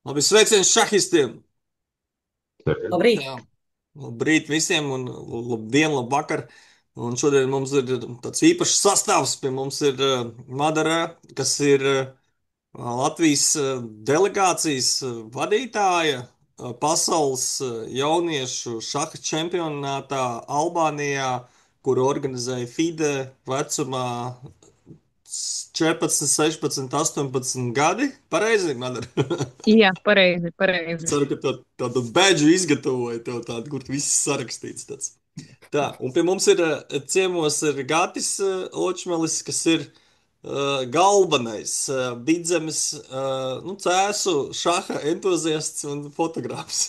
Labi, sveiciens šahistiem! Labrīt! Jā, labrīt visiem un labdien, labvakar! Un šodien mums ir tāds īpašs sastāvs. Pie mums ir Madara, kas ir Latvijas delegācijas vadītāja pasaules jauniešu šaha čempionātā Albānijā, kuru organizēja FIDE vecumā 14, 16, 18 gadi. Pareizi, Madara? Jā, pareizi, pareizi. Ceru, ka tādu badžu izgatavoja tev tādu, kur viss sarakstīts tāds. Tā, un pie mums ir ciemos ir Gatis Očmelis, kas ir galvenais Vidzemes, nu, cēsu šaha entuziasts un fotogrāfs.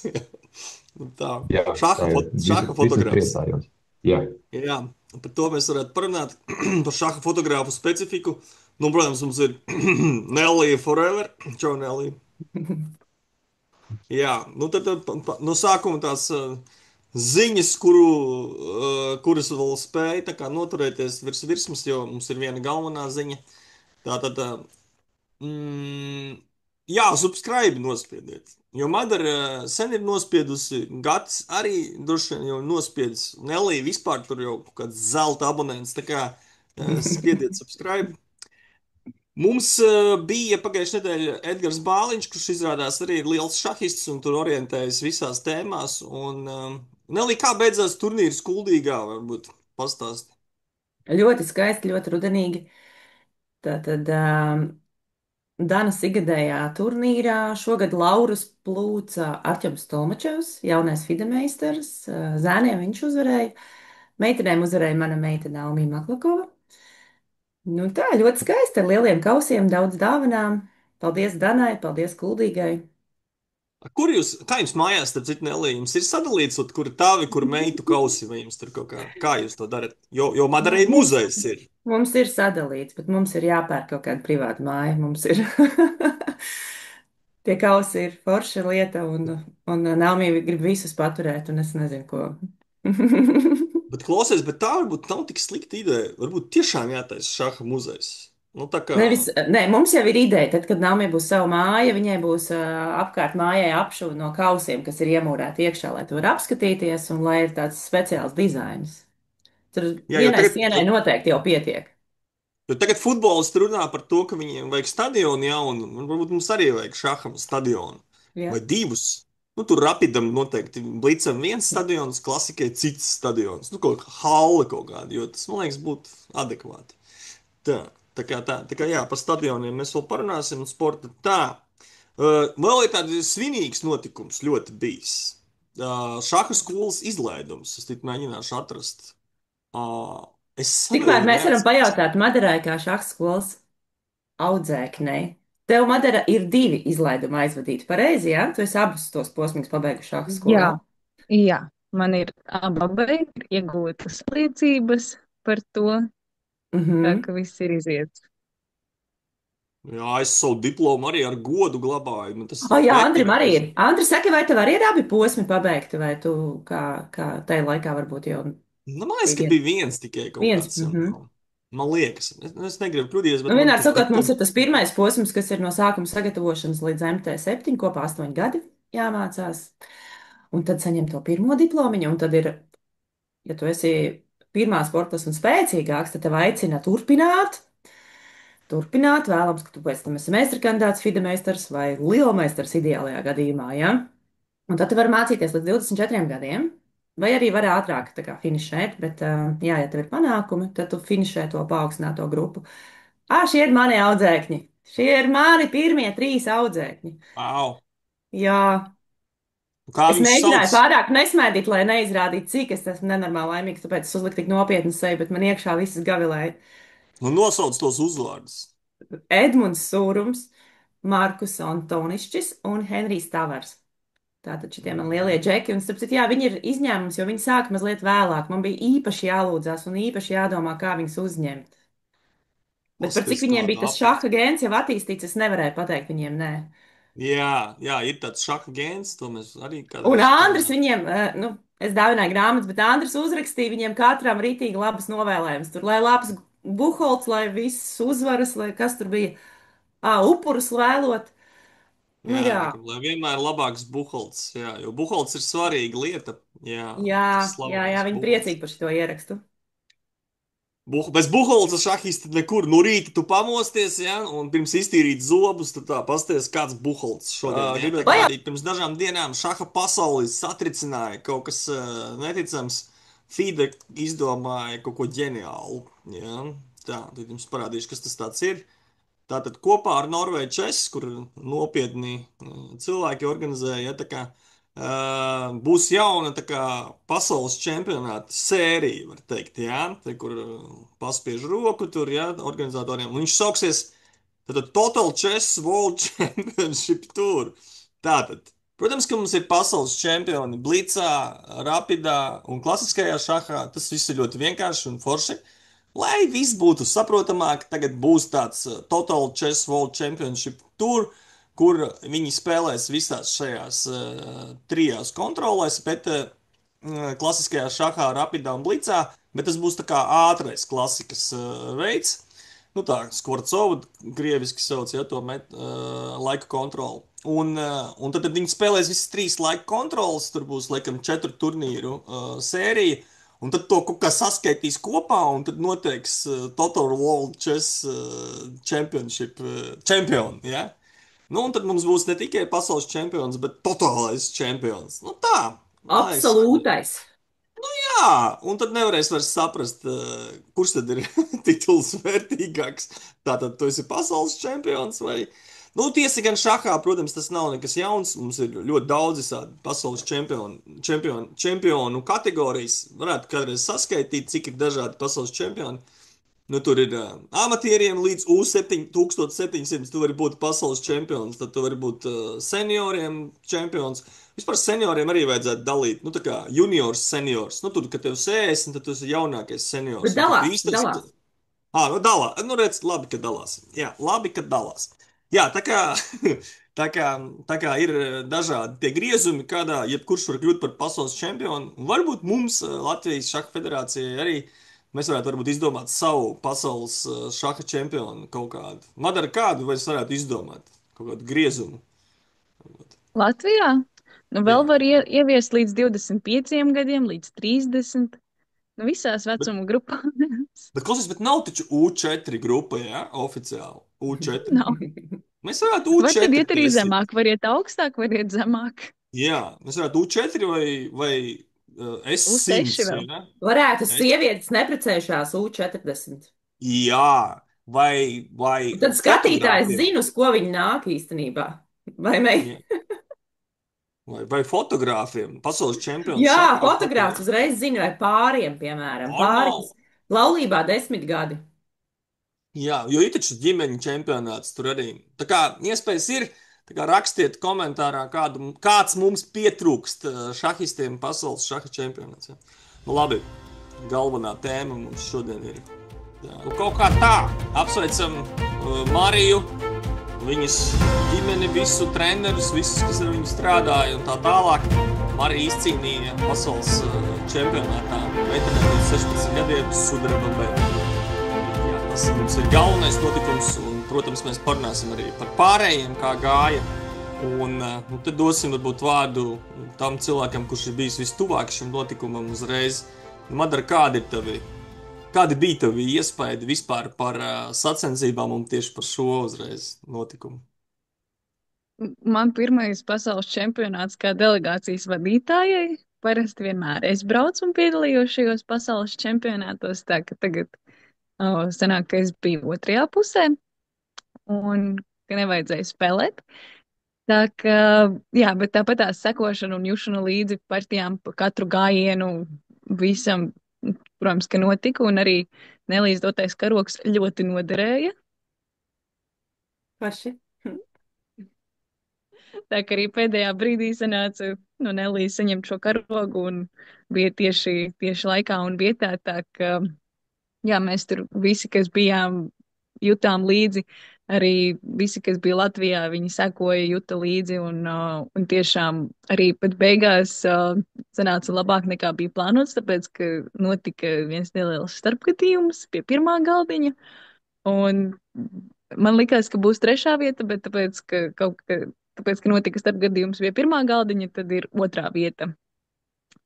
Nu, tā, Jā, tā ir. šaha Visur fotogrāfs. priecājos. Jā, Jā, par to mēs varētu parunāt, par šaha fotogrāfu specifiku. Nu, protams, mums ir Nelija Forever. Čau, Nelija. Jā, nu tad no sākuma tās ziņas, kuras vēl spēja tā kā noturēties virs virsmas, jo mums ir viena galvenā ziņa. Tā tad, jā, subscribe nospiediet. Jo Madara sen ir nospiedusi, Gatis arī droši vien jau nospiedis, Nelija vispār tur jau kaut kāds zelta abonents, tā kā spiediet subscribe. Mums bija pagājušajā nedēļā Edgars Bāliņš, kurš izrādās arī ir liels šahists un tur orientējas visās tēmās. Un, Nelī, kā beidzās turnīrs Kuldīgā, varbūt pastāst. Ļoti skaisti, ļoti rudenīgi. Tātad Danas igadējā turnīrā šogad laurus plūca Arķems Tolmačevs, jaunais fidemeistars. Zēniem viņš uzvarēja. Meitenēm uzvarēja mana meita Naumija Maklakova. Nu tā, ļoti skaisti, ar lieliem kausiem, daudz dāvanām. Paldies Danai, paldies Kuldīgai. Kur jūs, kā jums mājās, starp citu, Nelī, jums ir sadalīts, kur tavi, kur meitu kausi, vai jums tur kaut kā jūs to darat? Jo Madarai muzejs ir. Mums ir sadalīts, bet mums ir jāpērk kaut kāda privāta māja. Mums ir tie kausi ir forša lieta, un Naumija grib visus paturēt, un es nezinu, ko. Bet klausies, bet tā varbūt nav tik slikta ideja. Varbūt tiešām jātaisa šaha muzejs. Nu, tā kā. Nevis, nē, mums jau ir ideja, tad, kad Naumija būs sava māja, viņai būs apkārt mājai apšuva no kausiem, kas ir iemūrēti iekšā, lai to var apskatīties, un lai ir tāds speciāls dizains. Tur Jā, jo vienai tagad, sienai noteikti jau pietiek. Jo tagad futbolisti runā par to, ka viņiem vajag stadionu jaunu, un varbūt mums arī vajag šaham stadionu. Ja? Vai divus. Nu, tur rapidam noteikti Blicam viens stadions, klasikai cits stadions. Nu, kaut kā halle kaut kāda, jo tas, man liekas, būtu adekvāti. Tā, tā kā jā, par stadioniem mēs vēl parunāsim un sporta. Tā, vēl ir tāds svinīgs notikums ļoti bijis. Šaha skolas izlaidums. Es tik mēģināšu atrast. Es Tikmēr savēju mēs varam neatceros. pajautāt Madarai kā šahskolas audzēknei. Tev, Madara, ir divi izlaidumi aizvadīti, pareizi, jā? Tu esi abus tos posmus pabeiguši Jā, šahskolā. jā, man ir abi iegūtas liecības par to, tā Mhm. ka viss ir iziets. Jā, es savu diplomu arī ar godu glabāju. Man tas O, jā, Andrim vērtīgi. arī ir. Andri, saki, vai tev arī ir abi posmi pabeigti, vai tu kā tajā laikā varbūt jau Nu, man liekas, bija ka viens? bija viens tikai kaut Viens. kāds. Mhm. Man liekas, es negribu kļūdīties, Nu, bet man vienādi tas sakot, mums ir diploma. tas pirmais posms, kas ir no sākuma sagatavošanas līdz MT7, kopā 8 gadi jāmācās. Un tad saņem to pirmo diplomiņu, un tad ir, ja tu esi pirmā sportas un spēcīgāks, tad tev aicina turpināt. Turpināt, vēlams, ka tu pēc tam esi meistara kandidāts, fidemeistars vai lielmeistars ideālajā gadījumā, ja? Un tad tu vari mācīties līdz 24 gadiem, vai arī vari ātrāk tā kā finišēt, bet, jā, ja tev ir panākumi, tad tu finišē to paaugstināto grupu. Šie ir mani audzēkņi. Šie ir mani pirmie trīs audzēkņi. Wow. Jā, Kā es viņus mēģināju sauc? pārāk nesmēdīt, lai neizrādītu, cik es esmu nenormāli laimīgs, tāpēc es uzliku tik nopietnu seju, bet man iekšā visas gavilēja. Nu, nosauc tos uzvārdus. Edmunds Sūrums, Markus Antonišķis un Henrijs Tavars. Tātad šitie man lielie džeki, un starp citu, jā, viņi ir izņēmums, jo viņi sāk mazliet vēlāk. Man bija īpaši jālūdzās un īpaši jādomā, kā viņus uzņemt. Bet par cik Paskaties, viņiem bija kāda tas apli. šaha gēns jau attīstīts, es nevarēju pateikt viņiem nē. Jā, jā, ir tāds šaha gēns, to mēs arī Un kādreiz Andris parunājam. viņiem, nu, es dāvināju grāmatas, bet Andris uzrakstīja viņiem katram rītīgi labas novēlējumus. Tur, lai labs buholts, lai viss uzvaras, lai kas tur bija, upurus vēlot. Nu, Jā, jā, lai vienmēr labāks buhalts, jā, jo buhalts ir svarīga lieta, jā, jā, tas jā, slavenais viņi buhalts. priecīgi par šo ierakstu. Bez buhalta šahisti nekur. No rīta tu pamosties, ja, un pirms iztīrīt zobus, tu tā pasties, kāds buhalts šodien. Gribētu Vai jau rādīt, pirms dažām dienām šaha pasauli satricināja kaut kas neticams. FIDE izdomāja kaut ko ģeniālu. Ja. Tā, tad jums parādīšu, kas tas tāds ir. Tātad kopā ar Norvēģiju Česu, kur nopietni cilvēki organizēja, ja, tā kā, būs jauna tā kā, pasaules čempionāta sērija, var teikt, ja, te, kur paspiež roku tur, ja, organizatoriem. Un viņš sauksies tātad Total Chess World Championship Tour. Tātad, protams, ka mums ir pasaules čempioni Blitzā, Rapidā un klasiskajā šahā. Tas viss ir ļoti vienkārši un forši. Lai viss būtu saprotamāk, tagad būs tāds Total Chess World Championship Tour, kur viņi spēlēs visās šajās trijās kontrolēs, bet klasiskajā šahā, rapidā un blicā, bet tas būs tā kā ātrais klasikas veids. Nu tā, Skvorcova, krieviski sauc, ja to met, laika kontroli. Un tad viņi spēlēs visas trīs laika kontrolas, tur būs, laikam, 4 turnīru sērija. Un tad to kaut kā saskaitīs kopā, un tad noteiks Total World Chess Championship čempioni. Ja? Nu, un tad mums būs ne tikai pasaules čempions, bet totālais čempions. Nu, tā, man liekas, absolūtais? jā, un tad nevarēs vairs saprast, kurš tad ir tituls vērtīgāks. Tātad tu esi pasaules čempions vai. Nu, tiesa gan šahā, protams, tas nav nekas jauns. Mums ir ļoti daudz visādi pasaules čempionu kategorijas. Varētu kādreiz saskaitīt, cik ir dažādi pasaules čempioni. Nu, tur ir amatieriem līdz U1700. Tu vari būt pasaules čempions, tad tu vari būt senioriem čempions. Vispār senioriem arī vajadzētu dalīt. Nu, tā kā juniors, seniors. Nu, tur, kad tev 60, tad tu esi jaunākais seniors. Bet Un tad tu dalās, īstais. dalās. Nu dalā. Nu, redz, labi, ka dalās. Jā, labi, ka dalās. Jā, tā kā, tā kā ir dažādi tie griezumi, kādā jebkurš var kļūt par pasaules čempionu. Un varbūt mums, Latvijas šaha federācijai, arī mēs varētu varbūt izdomāt savu pasaules šaha čempionu kaut kādu. Madara, kādu vai es varētu izdomāt? Kaut kādu griezumu. Latvijā? Nu, vēl Jā. var ieviest līdz 25 gadiem, līdz 30. Nu, visās Bet, vecuma grupās. bet klausies, bet nav taču U4 grupa, jā, oficiāli. U4. Nav. Mēs varētu Var tad U4 iet arī taisīt. zemāk, var iet augstāk, var iet zemāk. Jā, mēs varētu U4 vai U6 S100, vēl. jā. Varētu Es, sievietes neprecējušās U40. jā, vai Un tad skatītājs fotogrāfiem. zina, uz ko viņi nāk īstenībā. Vai ne? Jā. Vai fotogrāfiem. Pasaules čempions Jā, šahā fotogrāfs fotogrāfiem. uzreiz zina, vai pāriem, piemēram, pāri, Normāli. kas laulībā 10 gadi. Jā, jo ir taču ģimeņa čempionāts tur arī. Tā kā iespējas ir, tā kā rakstiet komentārā, kāds mums pietrūkst šahistiem pasaules šaha čempionāts. Ja? Nu labi, galvenā tēma mums šodien ir. Jā, nu, kaut kā tā, apsveicam Mariju, viņas ģimeni, visu trenerus, visus, kas ar viņu strādāja un tā tālāk. Marija izcīnīja pasaules čempionātā meitenēm līdz 16 gadiem sudraba medaļu. Jā, tas mums ir galvenais notikums, un, protams, mēs parunāsim arī par pārējiem, kā gāja. Un nu, tad dosim varbūt vārdu tam cilvēkam, kurš ir bijis vistuvāk šim notikumam uzreiz. Madara, kādi bija tavi iespaidi vispār par sacensībām un tieši par šo uzreiz notikumu? Man pirmais pasaules čempionāts kā delegācijas vadītājai. Parasti vienmēr es braucu un piedalījos šajos pasaules čempionātos, tā ka tagad sanāk, ka es biju otrajā pusē un ka nevajadzēja spēlēt. Tā kā, jā, bet tāpat tās sekošana un jušana līdzi partijām pa katru gājienu visam, protams, ka notika, un arī Nelijas dotais karoks ļoti noderēja. Paši. Tā kā arī pēdējā brīdī sanāca, nu, Nelija saņemt šo karogu un bija tieši laikā un vietā, tā ka, jā, mēs tur visi, kas bijām, jutām līdzi. Arī visi, kas bija Latvijā, viņi sekoja, juta līdzi, un tiešām arī pat beigās sanāca labāk nekā bija plānots, tāpēc, ka notika viens neliels starpgadījums pie pirmā galdiņa, un man likās, ka būs trešā vieta, bet tāpēc, ka kaut kā tāpēc, ka notika starpgadījums pie pirmā galdiņa, tad ir otrā vieta.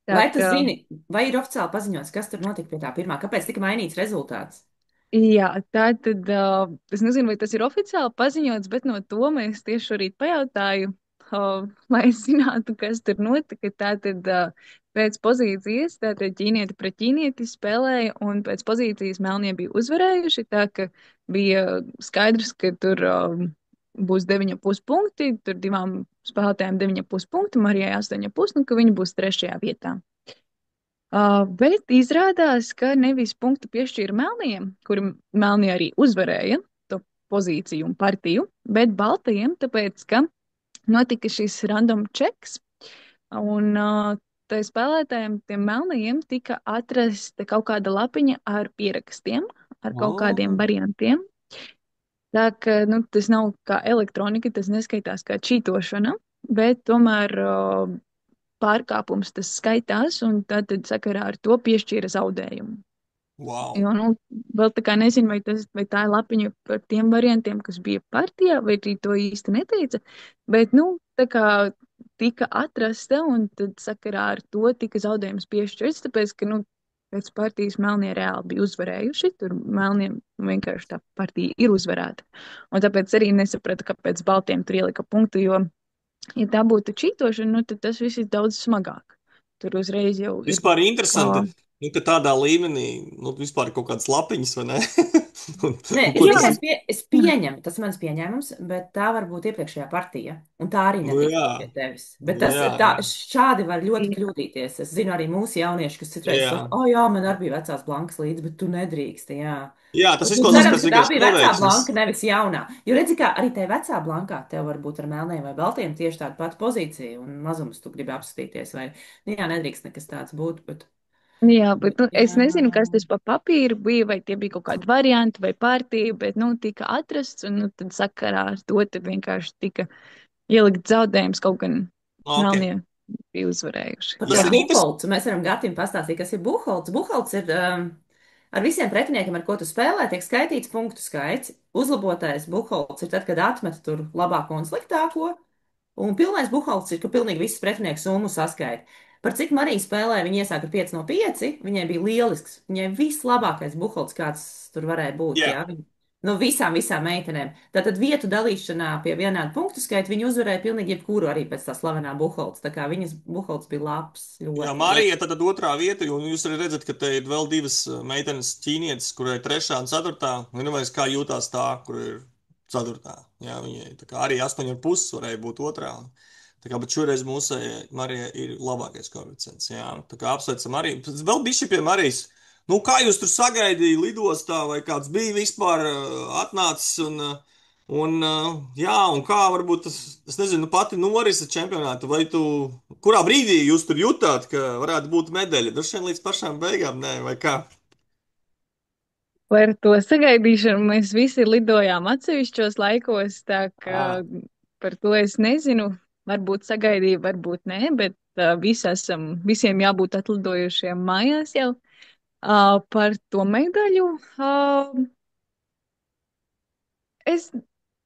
Tā Vai tu kā, zini, vai ir oficiāli paziņots, kas tur notika pie tā pirmā? Kāpēc tika mainīts rezultāts? jā, tā tad, es nezinu, vai tas ir oficiāli paziņots, bet no to mēs tieši šorīt pajautāju, lai es zinātu, kas tur notika. Tā tad pēc pozīcijas, tātad ķīnieti pret ķīnieti spēlēja, un pēc pozīcijas melnie bija uzvarējuši, tā ka bija skaidrs, ka tur būs 9,5 punkti, tur divām spēlētājām 9,5 punkti, Marijai 8,5, un ka viņi būs trešajā vietā. Bet izrādās, ka nevis punktu piešķīra melniem, kuri melnie arī uzvarēja to pozīciju un partiju, bet baltajiem, tāpēc, ka notika šis random checks, un tai spēlētājiem, tiem melnajiem, tika atrasta kaut kāda lapiņa ar pierakstiem, ar kaut kādiem Oh, variantiem. Tā ka, nu, tas nav kā elektronika, tas neskaitās kā čītošana, bet tomēr pārkāpums tas skaitās, un tad sakarā ar to piešķīra zaudējumu. wow. Jo, nu, vēl tā kā nezinu, vai tā ir lapiņa par tiem variantiem, kas bija partijā, vai arī to īsti neteica, bet, nu, tā kā tika atrasta, un tad sakarā ar to tika zaudējums piešķirts, tāpēc, ka, nu, pēc partijas melnie reāli bija uzvarējuši, tur melniem vienkārši tā partija ir uzvarēta. Un tāpēc arī nesapratu, kāpēc baltiem tur ielika punktu, jo, ja tā būtu čītošana, nu, tad tas viss ir daudz smagāk. Tur uzreiz jau ir. Vispār interesanti, Uh, nu, ka tādā līmenī, nu, vispār ir kaut kādas lapiņas, vai ne? un, Nē, un es ko jā, tas, tikai es pieņemu, tas ir mans pieņēmums, bet tā var būt iepriekšējā partija. Un tā arī nu, nedrīkst jā, būt pie tevis. Bet nu, tas jā, tā, jā, šādi var ļoti jā. kļūdīties. Es zinu arī mūsu jaunieši, kas citreiz jā. saka, o jā, man arī bija vecās blankas līdzi, bet tu nedrīksti, jā. Jā, tas Nu, izklausās cerams, pēc ka tā vienkārši bija vecā neveiksmes. blanka, nevis jaunā. Jo redzi, kā arī tajā vecā blankā tev var būt ar melniem vai baltiem tieši tāda pati pozīcija un mazums tu gribi apskatīties. Vai, nu, jā, nedrīkst nekas tāds būt, Jā, bet nu, bet es jā. nezinu, kas tas pa papīru bija, vai tie bija kaut kādi varianti vai pārtīja, bet, nu, tika atrasts, un, nu, tad sakarā ar to tad vienkārši tika ielikt zaudējums, kaut gan Ok. melnie bija uzvarējuši. Par to Tas Jā. ir interesanti. buļbuļsaktu mēs varam Gatim pastāstīt, kas ir buļbuļsakts. Buļbuļsakts ir ar visiem pretiniekiem, ar ko tu spēlē, tiek skaitīts punktu skaits. Uzlabotais buļbuļsakts ir tad, kad atmet tur labāko un sliktāko. Un pilnais buļbuļsakts ir, ka pilnīgi visas pretinieku summu saskaita. Par cik Marija spēlēja, viņa iesāka ar 5 no 5. Viņai bija lielisks. Viņai vislabākais buļbuļsakts, kāds tur varēja būt. Jā, Jā. No visām meitenēm. Tātad vietu dalīšanā pie vienāda punktu skaita viņa uzvarēja pilnīgi jebkuru arī pēc tā slavenā buļbuļsakta. Tā kā viņas buļbuļsakts bija labs, jā, ļoti, ļoti. Marija tad otrā vieta, un jūs arī redzat, ka te ir vēl divas meitenes ķīnietes, kurai trešā un ceturtā. Vienmēr kā jūtās tā, kur ir ceturtā. Jā, viņai tā kā arī 8,5 varēja būt otrā. Tā kā, bet šoreiz mūsu Marija ir labākais koeficients. Jā, tā kā apsveicam arī. Vēl bišķi pie Marijas. Nu, kā jūs tur sagaidījāt lidostā, vai kāds bija vispār atnācis jā, un kā varbūt tas, es nezinu, pati norise čempionāta, vai tu, kurā brīdī jūs tur jutāt, ka varētu būt medaļa? Droši vien līdz pašām beigām, nē, vai kā? Par to sagaidīšanu mēs visi lidojām atsevišķos laikos, tā ka À, par to es nezinu. Varbūt sagaidīju, varbūt nē, bet visiem jābūt atlidojušiem mājās jau. Par to medaļu. Es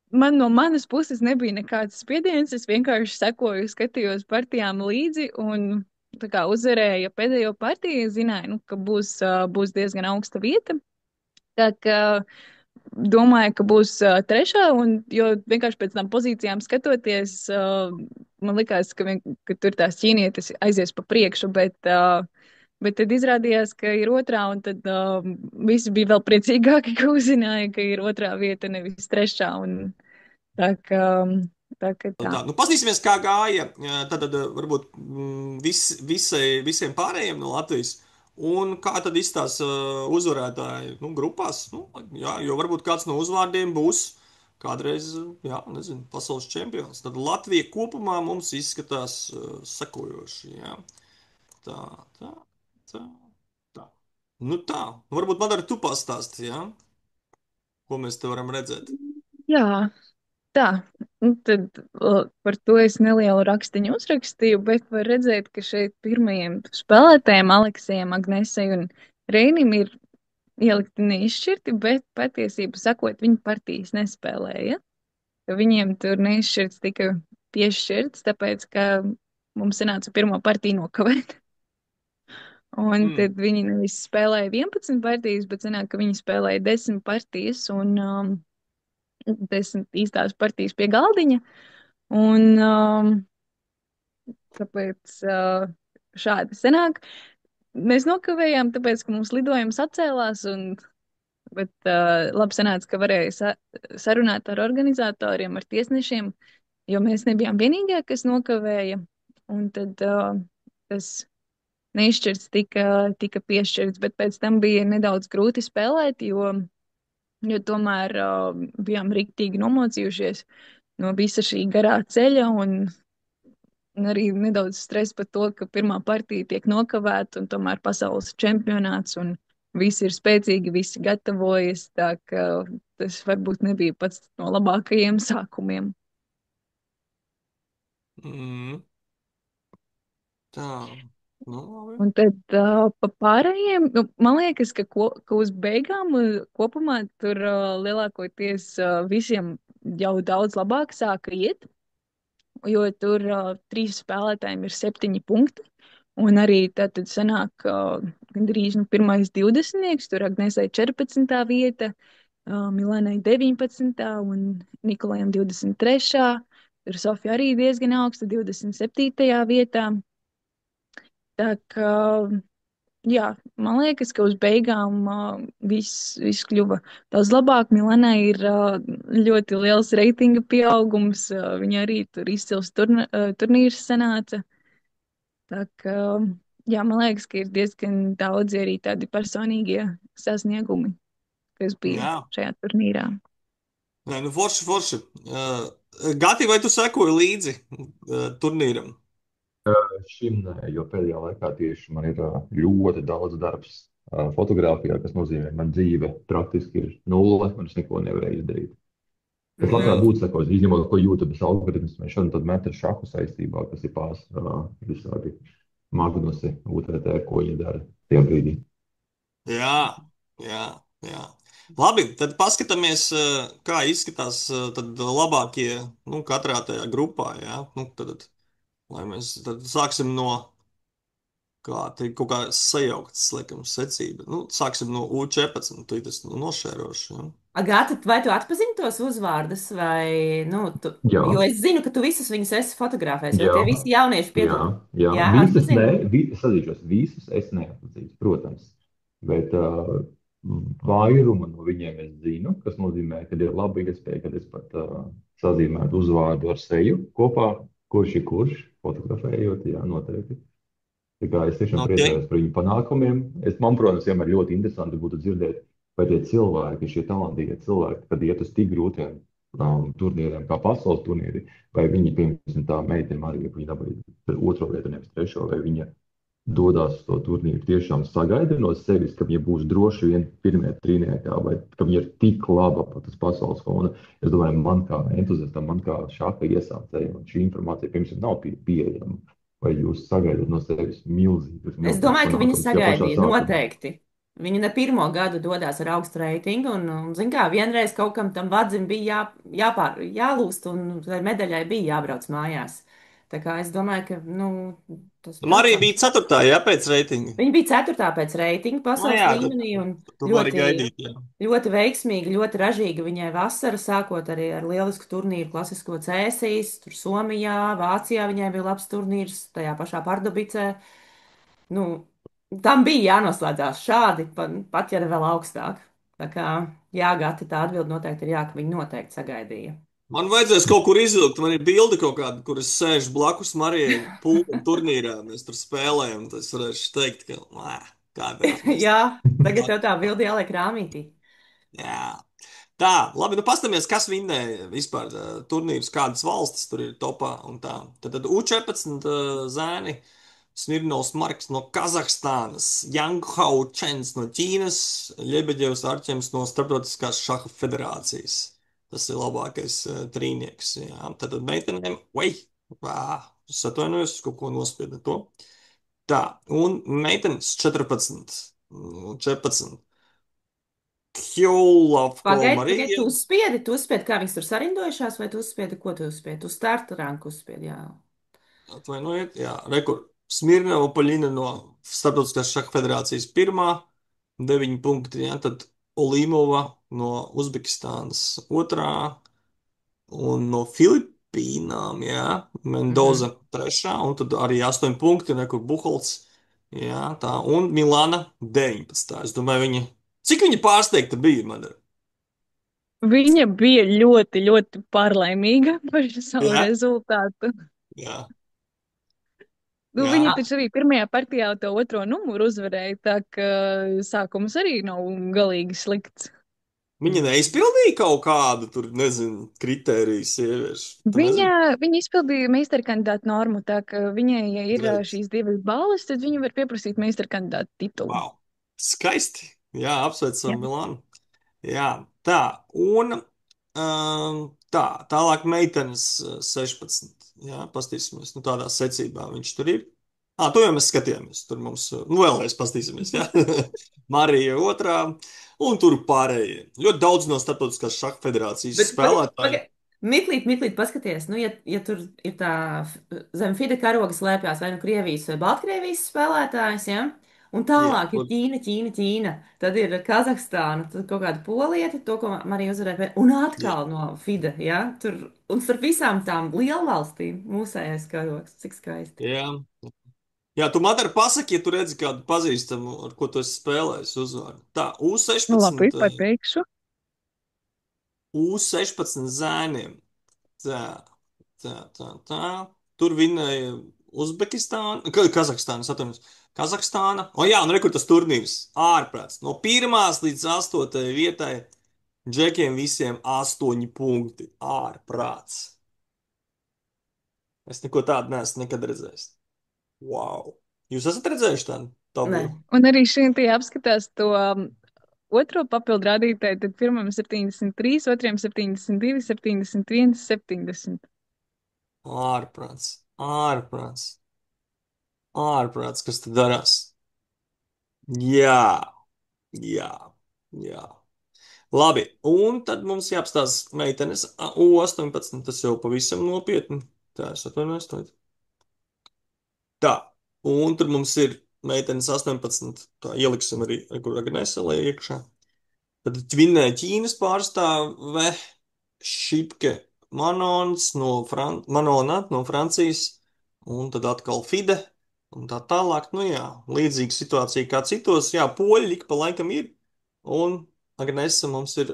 Man no manas puses nebija nekāds spiediens. Es vienkārši sekoju, skatījos partijām līdzi un tā kā uzvarēja pēdējo partiju, zināju, nu, ka būs diezgan augsta vieta. Tā kā domāju, ka būs trešā, jo vienkārši pēc tam pozīcijām skatoties, man likās, ka tur tās ķīnietes aizies pa priekšu, bet tad izrādījās, ka ir otrā, un tad visi bija vēl priecīgāki, ka uzzināja, ka ir otrā vieta, nevis trešā. Tā kā, tā kā tā. tā, nu, paskatīsimies, kā gāja. Tad varbūt visiem pārējiem no Latvijas. Un kā tad izstāsta uzvarētāji grupās? Nu, jā, jo varbūt kāds no uzvārdiem būs kādreiz, jā, nezinu, pasaules čempions. Tad Latvija kopumā mums izskatās sekojoši. Jā. Tā, tā, tā, tā. Nu tā, varbūt man arī tu pastāsti, jā? Ko mēs te varam redzēt. Jā, tā. Nu, tad par to es nelielu rakstiņu uzrakstīju, bet var redzēt, ka šeit pirmajiem spēlētājiem, Aleksējam, Agnesei un Reinim, ir ielikti neizšķirti, bet patiesību sakot, viņi partijas nespēlēja. Ka viņiem tur neizšķirts tika piešķirts, tāpēc, ka mums sanāca pirmo partiju nokavēt. Un Mm. tad viņi nevis spēlēja 11 partijas, bet sanāk, ka viņi spēlēja 10 partijas un 10 īstās partijas pie galdiņa. Un tāpēc šādi sanāk. Mēs nokavējām, tāpēc, ka mums lidojums atcēlās, bet labi sanāca, ka varēja sarunāt ar organizatoriem, ar tiesnešiem, jo mēs nebijām vienīgie, kas nokavēja. Un tad tas neizšķirts tika piešķirts, bet pēc tam bija nedaudz grūti spēlēt, jo tomēr bijām riktīgi nomocījušies no visa šī garā ceļa un arī nedaudz stress par to, ka pirmā partija tiek nokavēta un tomēr pasaules čempionāts un visi ir spēcīgi, visi gatavojas, tā ka tas varbūt nebija pats no labākajiem sākumiem. Mm. Tā, nu, labi. Un tad pa pārējiem, nu, man liekas, ka uz beigām kopumā tur lielākoties visiem jau daudz labāk sāka iet, jo tur trīs spēlētājiem ir 7 punkti. Un arī tad sanāk gandrīz pirmais 20. Tur Agnesei 14. vieta, Milēnai 19. un Nikolajam 23. Tur Sofija arī diezgan augsta 27. vietā. Tā kā, jā, man liekas, ka uz beigām viss kļuva daudz labāk. Milēnai ir ļoti liels reitinga pieaugums. Viņa arī tur izcils turnīrs sanāca. Tā kā, jā, man liekas, ka ir diezgan daudzi arī tādi personīgie sasniegumi, kas bija Jā. šajā turnīrā. Nē, nu forši, forši. Gati, vai tu sekoji līdzi turnīram? Šim nē, jo pēdējā laikā tieši man ir ļoti daudz darbs fotografijā, kas nozīmē, ka man dzīve praktiski ir nulle, un es neko nevarēju izdarīt. Es labprāt būtu sekojis, izņemot, ko YouTube algoritms man šodien tad met ar šahu saistībā, kas ir visādi Magnusi, UTT, ko viņi dara tajā brīdī. Jā, jā, jā. Labi, tad paskatāmies, kā izskatās tad labākie, nu, katrā tajā grupā, jā. Nu, tad, lai mēs tad sāksim no, kā, te kaut kā sajauktas, laikam, secība. Nu, sāksim no U14, tu tas nošēroši, jā. Agāta, vai tu atpazini tos uzvārdus, vai, nu, Jā. jo es zinu, ka tu visus viņus esi fotografējis, jo Jā. tie visi jaunieši Jā, piedalās. jā. Jā, Visus atpazini? nē, es sadzīšos, visus es neatpazīstu, protams. Bet vairumu no viņiem es zinu, kas nozīmē, ka ir laba iespēja, kad es pat sazīmētu uzvārdu ar seju kopā, kurš ir kurš, fotografējot, jā, noteikti. Tā kā es tiešām priecājos par viņu panākumiem. Man, protams, vienmēr ļoti interesanti būtu dzirdēt, vai tie cilvēki, šie talantīgie cilvēki, kad iet uz tik grūtiem turnīriem, kā pasaules turnīri, vai viņi, piemēram, tā meitene Marija, ka viņa dabūja otro vietu, nevis trešo, vai viņa dodas uz to turnīru tiešām sagaida no sevis, ka viņa būs droši vien pirmie trīniekā, vai ka viņa ir tik laba pat uz pasaules fona. Es domāju, man kā entuziastam, man kā šāka iesācējiem, šī informācija pirms nav pieejama. Vai jūs sagaidat no sevis milzīgas? Es domāju, ka viņi panākumus jau pašā sagaidīja sākumā? noteikti. Viņi ne pirmo gadu dodas ar augstu reitingu, un zin kā, vienreiz kaut kam tam vadzim bija jālūst, un tai medaļai bija jābrauc mājās. Tā kā es domāju, ka, nu, tas Marija protams. bija 4. jā, pēc reitinga. Viņa bija 4. pēc reitinga Nu, pasaules jā, līmenī, un tu vari ļoti, gaidīt, jā. ļoti veiksmīgi, ļoti ražīga viņai vasara, sākot arī ar lielisku turnīru klasisko cēsīs, tur Somijā, Vācijā viņai bija labs turnīrs, tajā pašā Pardubicē. Nu, tam bija jānoslēdzās šādi, pat ja ne vēl augstāk. Tā kā, jā, Gati, tā atbilde noteikti ir jā, ka viņi noteikti sagaidīja. Man vajadzēs kaut kur izvilkt, man ir bilde kaut kāda, kur es sēžu blakus Marijai pulkam turnīrā, mēs tur spēlējam, tad es varēšu teikt, ka, kādreiz mēs. Jā, tagad tev tā bilde jāliek rāmītī. Jā. Tā, labi, nu pastamies, kas vinnēja vispār turnīrus, kādas valstis tur ir topā un tā. Tad U14 zēni. Smirnovs Marks no Kazahstānas, Janghao Čens no Ķīnas, Ļebeģevs Arķems no Starptautiskās šaha federācijas. Tas ir labākais trīnieks. Jā. Tad meitenēm, es atvainojos, es kaut ko nospiedu to. Tā, un meitenes 14, 14. Kjolafkom Pagaidi, arī. pagaidi, tu uzspiedi, kā viņas tur sarindojušās, vai tu uzspiedi, ko tu uzspiedi? Tu starta ranku uzspiedi, jā. Atvainojiet, jā, rekur. Smirnova Paļina no Starptautiskās šaha federācijas pirmā, 9 punkti, jā, tad Olimova no Uzbekistānas otrā un no Filipīnām, jā, Mendoza trešā, un tad arī 8 punkti, rekur Buholts, jā, tā, un Milana 19. Es domāju, cik viņa pārsteigta bija, man ir? Viņa bija ļoti, ļoti pārlaimīga par savu Jā, rezultātu. jā, Nu, jā. viņa taču arī pirmajā partijā to otro numuru uzvarēja, tā ka sākums arī nav galīgi slikts. Viņa neizpildīja kaut kādu tur, nezinu, kritēriju sieviešu. Tu Viņa, nezini? viņa izpildīja meistarkandidātu normu, tā ka viņai, ja ir Redz. šīs 2 balvas, tad viņa var pieprasīt meistarkandidātu titulu. Wow. Skaisti. Jā, apsveicam Jā. Milānu. Jā, tā. Un tālāk meitenes 16. Jā, pastīsimies. Nu, tādā secībā viņš tur ir. To jau mēs skatījāmies. Tur mums, nu, vēlreiz pastīsimies. Jā. Marija otrā. Un tur pārējie. Ļoti daudz no Starptautiskās šaha federācijas spēlētāju. Miklīt, paskaties, nu, ja tur ir tā zem FIDE karoga slēpjas vai nu Krievijas vai Baltkrievijas spēlētājs, ja? Un tālāk Jā, ir Ķīna, tad ir Kazahstāna, tad kaut kāda polieta, to, ko Marija uzvarēja, un atkal no FIDE, ja? Tur, un starp visām tām lielvalstīm mūsējais karogs, cik skaisti. jā. Jā, tu man arī pasaki, ja tu redzi kādu pazīstamu, ar ko tu esi spēlējis uzvārdu. Tā, Nu, labi, U16. pateikšu. U16 zēniem. Tā, tā. Tur vinēja Uzbekistāna, Kazahstāna, atvainojos. Kazahstāna. Jā, un rekur tas turnīrs. Ārprāts. No 1. līdz 8. vietai džekiem visiem 8 punkti. Ārprāts. Es neko tādu neesmu nekad redzējis. Wow. Jūs esat redzējuši tādu Nē. tabulu? Un arī šī tie apskatās to otro papildu rādītāju, tad pirmam 73, otriem 72, 71, 70. Ārprāts, ārprāts, ārprāts, kas te darās? Jā, jā, jā. Labi, un tad mums jāapstāsta meitenes U18, tas jau pavisam nopietni. Tā, es atvainojos. Tā, un tur mums ir meitenes 18, tā ieliksim arī, kur Agnese lai iekšā. Tad vinnēja Ķīnas pārstāve Šipke Manons Manona no Francijas, un tad atkal Fide, un tā tālāk. Nu jā, līdzīga situācija kā citos. Jā, poļi ik pa laikam ir, un Agnese mums ir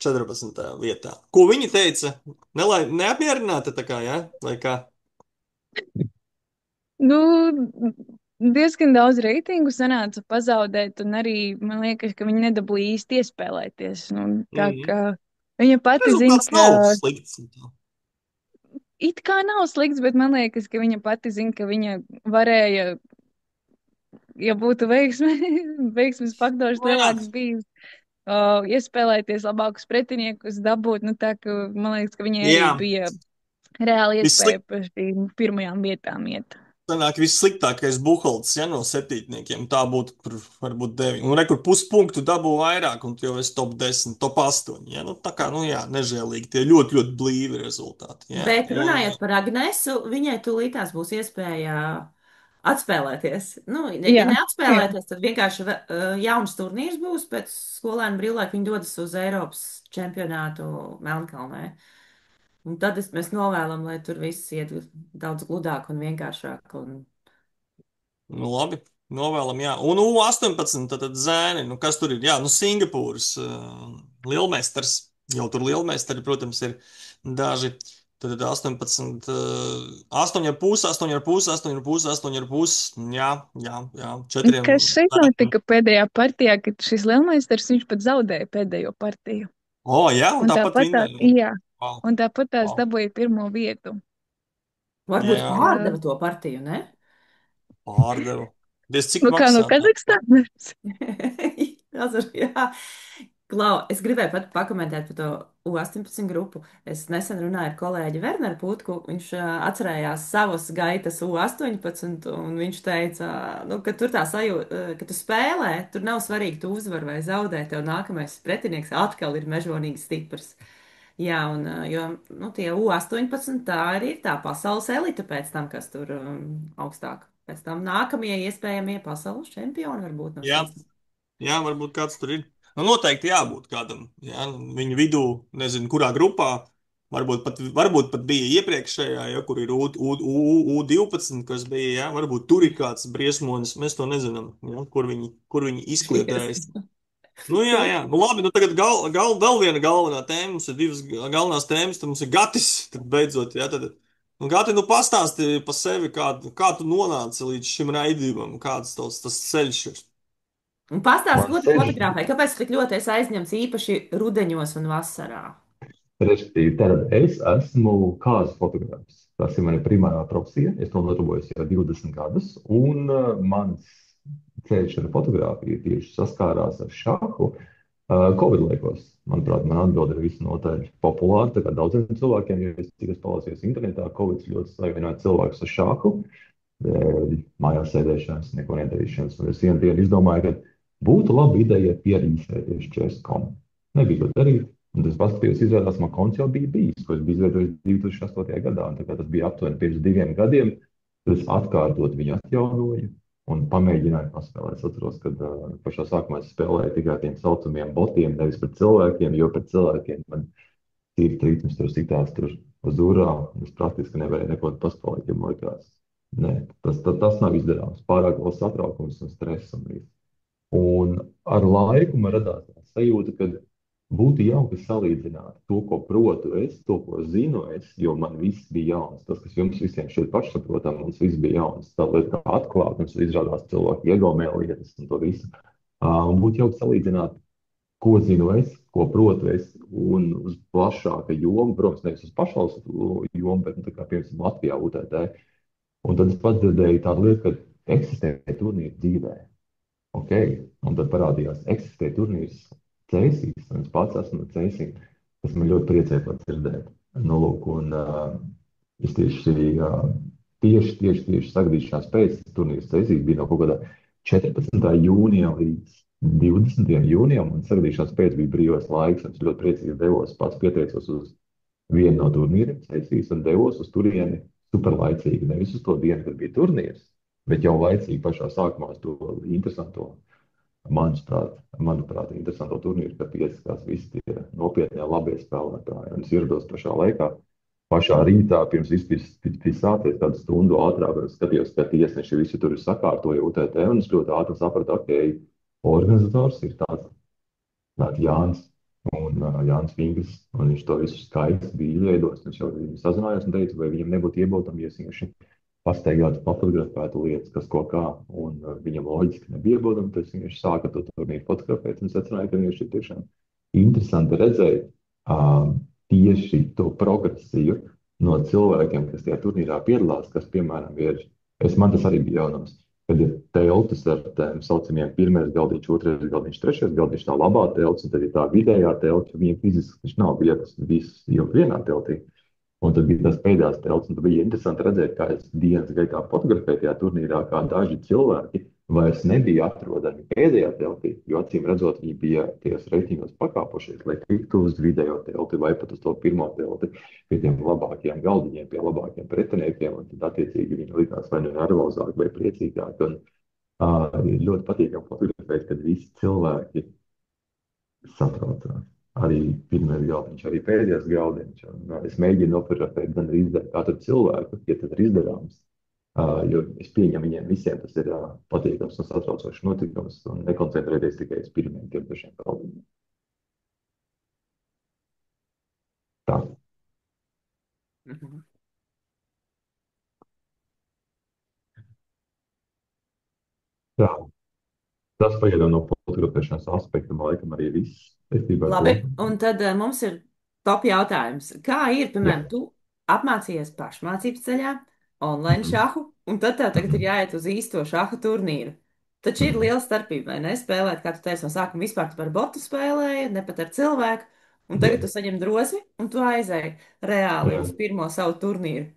14. vietā. Ko viņa teica? Neapmierināta tā kā, jā? Vai kā? Nu, diezgan daudz reitingu sanāca pazaudēt, un arī man liekas, ka viņi nedabūja īsti iespēlēties. Nu, tā Mhm. kā viņa pati zina, Rezultāts ka nav slikts. it kā nav slikts, bet man liekas, ka viņa pati zina, ka viņa varēja, ja būtu veiksmes faktors Nu jā, lielāks bijis, iespēlēties labākus pretiniekus, dabūt. Nu, tā ka man liekas, ka viņai arī jā. bija reāli iespēja Visslikt, par šīm pirmajām vietām iet. sanāk, vissliktākais buhalts, ja no septītniekiem, tā būtu tur varbūt 9. Un rekur puspunktu dabū vairāk, un tu jau esi top 10, top 8. Ja? Nu, tā kā, nu jā, nežēlīgi, tie ļoti, ļoti blīvi rezultāti. Jā. Bet runājot par Agnesu, viņai tūlītās būs iespēja atspēlēties. Nu, ja Jā, jā. neatspēlēties, tad vienkārši jauns turnīrs būs. Pēc skolēna brīvlaika viņi dodas uz Eiropas čempionātu Melnkalnē. Un tad mēs novēlam, lai tur viss iet daudz gludāk un vienkāršāk. Un... Nu, labi, novēlam, jā. Un U18, tad zēni, nu kas tur ir? Jā, nu Singapūras lielmeistars, jau tur lielmeistari, protams, ir daži. Tad 18, 8,5, 8,5, 8,5, 8,5. Jā, 4. Kas šeit notika pēdējā partijā, kad šis lielmeistars viņš pat zaudēja pēdējo partiju. Jā, un tāpat vinnēja. Jā, Wow, un tāpat tās wow. dabūja pirmo vietu. Varbūt Jā. pārdeva to partiju, ne? Pārdeva. Diez cik Nu kā no maksā? Kazahstānas? Jā. Klau, es gribēju pat pakomentēt par to U18 grupu. Es nesen runāju ar kolēģi Werneru Putku. Viņš atcerējās savas gaitas U18, un viņš teica, nu, ka tur tā sajūta, ka tu spēlē, tur nav svarīgi, tu uzvar vai zaudē, tev nākamais pretinieks atkal ir mežonīgi stiprs. Jā, un jo, nu, tie U18 tā arī ir tā pasaules elite pēc tam, kas tur augstāk. Pēc tam nākamie iespējamie pasaules čempioni varbūt no Jā, šīs. jā, varbūt kāds tur ir. Nu, noteikti jābūt kādam. Jā, viņu vidū, nezinu, kurā grupā. Varbūt pat bija iepriekšējā, ja, kur ir U12, kas bija. Jā, varbūt tur ir kāds briesmonis. Mēs to nezinām, jā, kur viņi izkliedējas. Nu, jā, jā. Nu, labi, nu tagad vēl viena galvenā tēma. Mums ir divas galvenās tēmas. Tad mums ir Gatis. Tad beidzot, jā, tad. Nu, Gati, nu pastāsti par sevi, kā tu nonāci līdz šim raidījumam, kāds tas ceļš ir. Un pastāsti, Man ko tu ceļš, fotografē, kāpēc tu tik ļoti esi aizņemts īpaši rudeņos un vasarā? respektīvi, tad es esmu kāzu fotogrāfs. Tas ir mana primārā profesija. Es to nodarbojos jau 20 gadus, un mans ceļš ar fotografiju tieši saskārās ar šāhu. Covid laikos, manuprāt, man atbilde ir visnotaļ populāra. Tā kā daudziem cilvēkiem, jo cik es palasījos internetā, Covid ļoti savienoja cilvēkus ar šāhu, mājās sēdēšanas, neko nedarīšanas. Un es vienu dienu izdomāju, ka būtu laba ideja pierīsēties chess.com. Nebija ko darīt. Un tas paskatījos, izrādās, man konts jau bija bijis, ko es biju izveidojis 2008. gadā. Un tā kā tas bija aptuveni pirms 2 gadiem, tad es atkārtot viņu atjaunoju un pamēģināju paspēlēt. Es atceros, ka pašā sākumā es spēlēju tikai tiem saucamiem botiem, nevis pret cilvēkiem, jo pret cilvēkiem man tīri ritms tur sitās tur uz urām. Es praktiski nevarēju neko paspēlēt, jo man likās, nē, tas nav izdarāms. Pārāk liels satraukums un stress un viss. Un ar laiku man radās tā sajūta, ka būtu jauki salīdzināt to, ko protu es, to, ko zinu es, jo man viss bija jauns. Tas, kas jums visiem šeit pašsaprotam, mums viss bija jauns. Tā lieta kā atklāt, mums izrādās cilvēki iegaumē lietas un to visu. Un būtu jauki salīdzināt, ko zinu es, ko protu es, un uz plašāka joma, protams, nevis uz pašvalsts jomu, bet, nu, tā kā, piemēram, Latvijā UTT. Un tad es pats dzirdēju tādu lietu, ka eksistē turnīri dzīvē. Ok, un tad parādījās, eksistē turnīrs Cēsīs, un es pats esmu no Cēsīm, kas man ļoti priecē par dzirdēt. Nu, lūk, un es tieši sagadīšanās pēc turnīrs Cēsīs bija no kaut kādā 14. jūnija līdz 20. jūnijam, un sagadīšanās pēc bija brīvais laiks, un es ļoti priecīgi devos, pats pieteicos uz vienu no turnīriem Cēsīs un devos uz turieni superlaicīgi, nevis uz to dienu, kad bija turnīrs, bet jau laicīgi pašā sākumā uz to interesanto, manuprāt, interesanto turnīru, kad piesakās visi tie nopietnie labie spēlētāji. Un es ierados pašā laikā, pašā rītā, pirms viss bija sācies, kādu stundu ātrāk, un skatījos, ka tiesneši visi tur ir sakārtoja UTT, un es ļoti ātri sapratu, ok, organizators ir tāds Jānis. Un Jānis Vingrs, un viņš to visu skaisti bija izveidojis. Viņš jau sazinājās un teica, vai viņam nebūtu iebilstami, ja viņš pasteigātu, fotografētu lietas, kas ko kā, un viņam loģiski nebija iebildumi, tad viņš sāka to turnīru fotografēt, un secināja, ka viņš ir tiešām interesanti redzēt tieši to progresiju no cilvēkiem, kas tajā turnīrā piedalās, kas, piemēram, man tas arī bija jaunums, kad ir teltis ar tiem saucamiem pirmais galdiņš, otrais galdiņš, trešais galdiņš, tā labā telts, un tad ir tā vidējā telts, viņiem fiziski viņš nav vietas, viss jau vienā teltī. Un tad bija tās pēdējās telts, un tad bija interesanti redzēt, kā es dienas gaitā fotografēju tajā turnīrā, kā daži cilvēki vairs nebija atrodami pēdējā teltī, jo acīm redzot, viņi bija tajos reitingos pakāpušies, lai tiktu uz vidējo telti vai pat uz to pirmo telti pie tiem labākajiem galdiņiem, pie labākiem pretiniekiem, un tad attiecīgi viņi likās vai nu nervozāk vai priecīgāk. Un ļoti patīkami fotografēt, kad visi cilvēki satraucās. Arī pirmais galdiņš, arī pēdējais galdiņš. Un, es mēģinu nofotografēt gan arī katru cilvēku, ja tas ir izdarāms. Jo es pieņemu viņiem visiem, tas ir patīkams un satraucošs notikums, un nekoncentrēties tikai uz pirmiem tiem pašiem galdiņiem. Tā. Mhm. Tā. Tas pagaidām no fotografēšanas aspekta, man laikam, arī viss saistībā ar Labi, to. un tad mums ir top jautājums. Kā ir, Jā. piemēram, tu apmācījies pašmācības ceļā, online Mhm. šahu, un tad tev tagad ir Mhm. jāiet uz īsto šaha turnīru. Taču ir Mhm. liela starpība, vai ne? Spēlēt, kā tu teici, no sākuma vispār tu par botu spēlēji, ne pat ar cilvēku, un Jā, tagad tu saņem drosmi, un tu aizēji reāli jā. uz pirmo savu turnīru.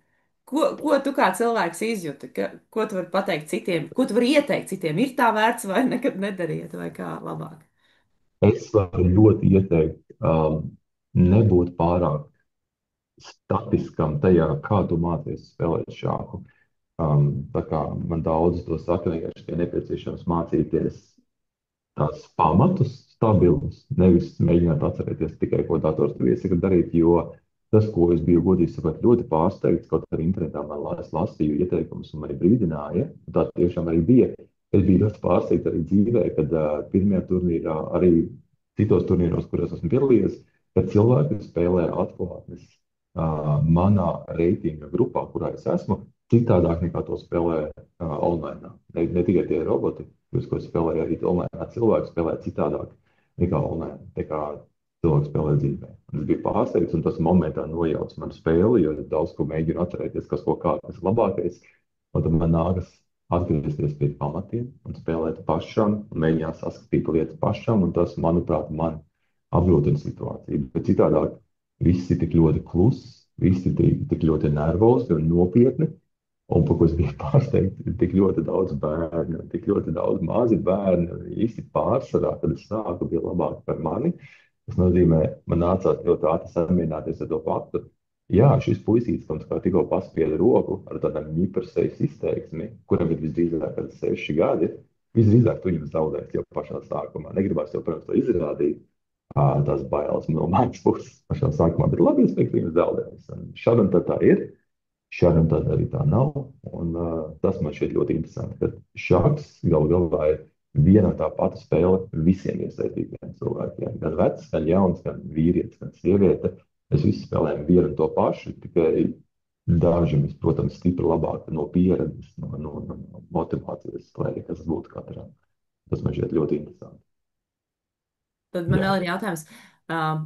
Ko tu kā cilvēks izjūti? Ko tu vari pateikt citiem? Ko tu vari ieteikt citiem? Ir tā vērts vai nekad nedariet, vai kā labāk? Es varu ļoti ieteikt, nebūt pārāk statiskam tajā, kā tu mācies spēlēt šāhu. Tā kā man daudz to saka, vienkārši ir nepieciešams mācīties tās pamatus stabilus, nevis mēģināt atcerēties tikai, ko dators tev iesaka darīt, jo tas, ko es biju godīgi sakot, ļoti pārsteigts, kaut arī internetā man lasīju ieteikumus un mani brīdināja, un tā tiešām arī bija. Es biju ļoti pārsteigts arī dzīvē, kad pirmajā turnīrā, arī citos turnīros, kuros esmu piedalījies, kad cilvēki spēlē atklātnes manā reitinga grupā, kurā es esmu, citādāk nekā to spēlē online. Ne tikai tie roboti, ko spēlēja arī online, cilvēki spēlē citādāk nekā online, nekā cilvēks spēlē dzīvē. Un es biju pārsteigts, un tas momentā nojauca manu spēli, jo es daudz ko mēģinu atcerēties, kas ko kā, kas ir labākais. Un tad man nākas atgriezties pie pamatiem un spēlēt pašam, un mēģināt saskatīt lietas pašam, un tas, manuprāt, man apgrūtina situāciju. Bet citādāk viss ir tik ļoti kluss, visi ir tik ļoti nervozi un nopietni. Un par ko es biju pārsteigts, ir tik ļoti daudz bērnu, tik ļoti daudz mazi bērni. Īsti pārsvarā, kad es sāku, bija labāk par mani. Tas nozīmē, man nācās ļoti ātri samierināties ar to faktu. Jā, šis puisītis, kam tikko paspieda roku ar tādām ņipersejas izteiksmi, kuram ir visdrīzāk kad 6 gadi, visdrīzāk tu viņam zaudēs jau pašā sākumā. Negribas jau, protams, to izrādīt, tās bailes no manas puses pašā sākumā, bet labi, es teiktu, viņam zaudēs. Un šādi un tā ir. Šādi un tad arī tā nav. Un, tas man šķiet ļoti interesanti, ka šāds galu galā ir viena un tā pati spēle visiem iesaistītiem cilvēkiem. Gan vecs, gan jauns, gan vīrietis, gan sieviete. Mēs visi spēlējam vienu un to pašu, tikai daži mēs, protams, stipri labāk no pieredzes, no motivācijas, lai kas būtu katram. Tas man šķiet ļoti interesanti. Tad man Jā. vēl ir jautājums. Uh,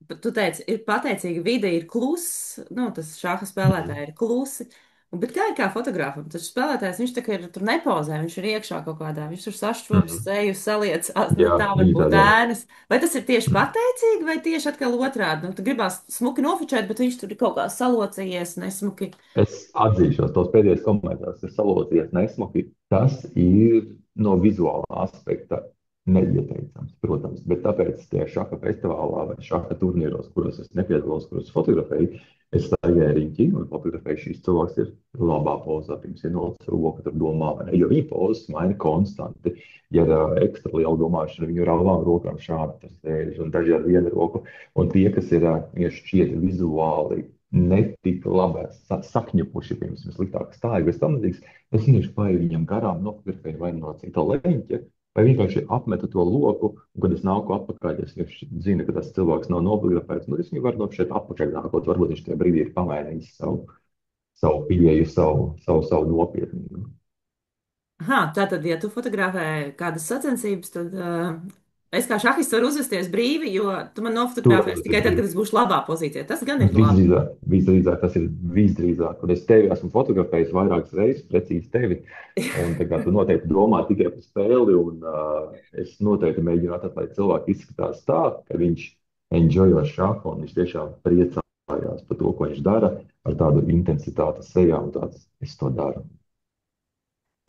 Tu teici, ir pateicīga vide, ir kluss, nu, tas šāda Mhm. spēlētāja ir klusi. Bet kā ir kā fotogrāfam? Tas spēlētājs, viņš tā kā ir tur nepozē, viņš ir iekšā kaut kādā, viņš tur sašķobis Mhm. seju, saliec, Jā, tā viņi tā varbūt dara. ēnas. Vai tas ir tieši pateicīgi, vai tieši atkal otrādi? Nu, tu gribās smuki nofočēt, bet viņš tur ir kaut kā salocījies, nesmuki. Es atzīšos, tos pēdējos komentārus, kas salūzies nesmuki, tas ir no vizuālā aspekta neieteicams, protams. Bet tāpēc tie šaha festivālā vai šaha turnīros, kuros es nepiedalos, kuros fotografēju, es staigāju riņķi un fotografēju šīs cilvēks ir labā pozā, pirms ir nolicis roku, tur domā, vai ne, jo viņa pozas maina konstanti. Ja ir ekstra liela domāšana, viņu ar abām rokām šādi tas sēž un daži ar vienu roku. Un tie, kas ir šķiet vizuāli netik labi sakņupuši, piemēram, sliktāk stāja, bez tam līdzīgs, es vienkārši paiet viņam garām, nofotografēju vai no cita leņķa, vai vienkārši apmetu to loku, un kad es nāku atpakaļ, es vienkārši zinu, ka tas cilvēks nav nofotografēts, nu es viņu varu no šeit atpakaļ nākot, varbūt viņš tajā brīdī ir pamainījis savu pieeju, savu nopietnību. Aha, tātad, ja tu fotografē kādas sacensības, tad es kā šahists varu uzvesties brīvi, jo tu man nofotografēsi Protams, ir tikai tad, kad brīvi. es būšu labā pozīcijā. Tas gan ir labi. Visdrīzāk tas ir visdrīzāk, un es tevi esmu fotografējis vairākas reizes, precīzi tevi. Un tā kā tu noteikti domā tikai par spēli, un es noteikti mēģinu atrast, lai cilvēki izskatās tā, ka viņš enjoyo šāhu, un viņš tiešām priecājās par to, ko viņš dara, ar tādu intensitāti sejā, un tāds es to daru.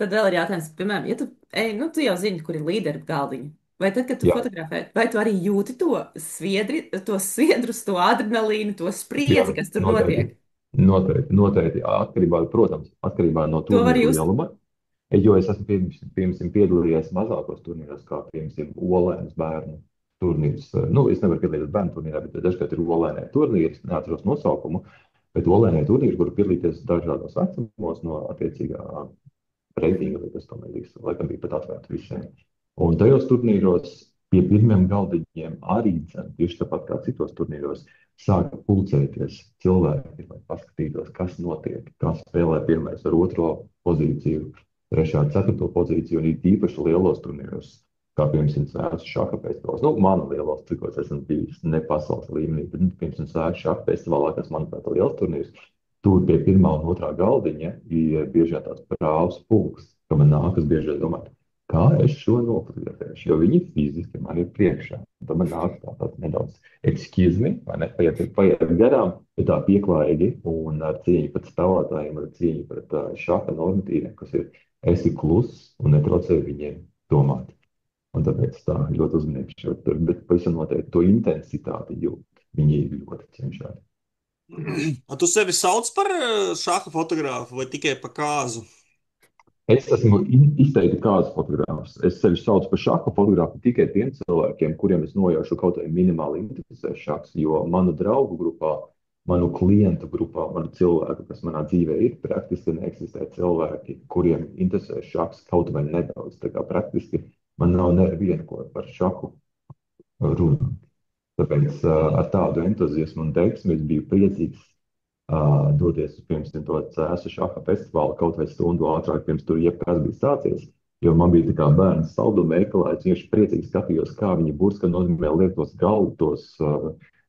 Tad vēl ir jautājums, piemēram, ja tu, ej, nu, tu jau zini, kur ir līderi galdiņi. Vai tad, kad tu Jā, fotografē, vai tu arī jūti to sviedrus, to adrenalīnu, to jā, spriedzi, kas tur noteikti. notiek? Noteikti atkarībā, protams, atkarībā no To var turnīru just. lieluma. Jo es esmu piemēram, piedalījies mazākos turnīros, kā piemēram Olēnas bērnu turnīrs. Nu, es nevaru piedalīties bērnu turnīrā, bet dažkārt ir Olēnē turnīrs, neatceros nosaukumu, bet Olēnē turnīrs, kur piedalīties dažādos vecumos no attiecīgā reitinga, vai tas tam līdzīgs, laikam bija pat atvērts visiem. Un tajos turnīros pie pirmiem galdiņiem arī tieši tāpat kā citos turnīros sāka pulcēties cilvēki, lai paskatītos, kas notiek, kā spēlē pirmais ar otro pozīciju, trešā, ceturto pozīciju, un ir īpaši lielos turnīros, kā piemēram Sēžu šaha festivāls. Nu, mana lielos, cik es esmu bijis ne pasaules līmenī, bet, piemēram, Sēžu šaha festivālā, kas, manuprāt, ir liels turnīrs, tur pie pirmā un otrā galdiņa ir bieži tāds prāvs pulks, ka man nākas bieži domāt, kā es šo nofotografēšu, jo viņi fiziski man ir priekšā. Tad man nāk tāds nedaudz excuse me, vai ne, paiet garām, bet tā pieklājīgi un ar cieņu pret spēlētājiem, ar cieņu pret šaha normatīviem, kas ir esi kluss un netraucē viņiem domāt. Un tāpēc tā ļoti uzmanīgs, bet pavisam noteikti to intensitāti jūt. Viņi ļoti cenšas. Tu sevi sauc par šaha fotogrāfu vai tikai par kāzu? Es esmu izteikti kāds fotogrāfs. Es sevi saucu par šaha fotografu tikai tiem cilvēkiem, kuriem es nojaušu kaut vai minimāli interesē šahs, jo manu draugu grupā, manu klientu grupā, manu cilvēku, kas manā dzīvē ir, praktiski neeksistē cilvēki, kuriem interesē šahs kaut vai nedaudz. Tā kā praktiski man nav neviena, ko par šahu runāt. Tāpēc ar tādu entuziasmu un deksmi es biju priecīgs doties uz, piemēram, to Cēsu šaha festivālu kaut vai stundu ātrāk, pirms tur jebkas bija sācies. Jo man bija tā kā bērns salduma veikalā, es vienkārši priecīgi skatījos, kā viņi burska nozīmē liek tos galdu, tos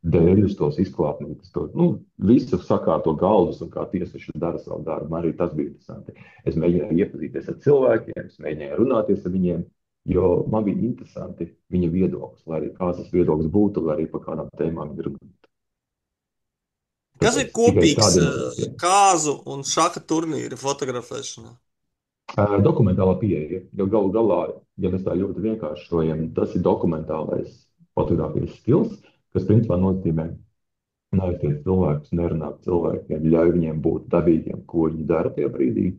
dēļus, tos izklāpnītes, visu sakārto galdus un kā tiesneši dara savu darbu. Man arī tas bija interesanti. Es mēģināju iepazīties ar cilvēkiem, es mēģināju runāties ar viņiem, jo man bija interesanti viņa viedoklis, lai arī kāds tas viedoklis būtu, lai arī par kādām tēmām viņi runātu. Kas ir kopīgs kāzu un šaha turnīra fotografēšanā? Dokumentālā pieeja. Jo galu galā, ja mēs tā ļoti vienkāršojam, tas ir dokumentālais fotografijas stils, kas principā nozīmē neaiztiet cilvēkus, nerunāt cilvēkiem, ļauj viņiem būt dabīgiem, ko viņi dara tajā brīdī,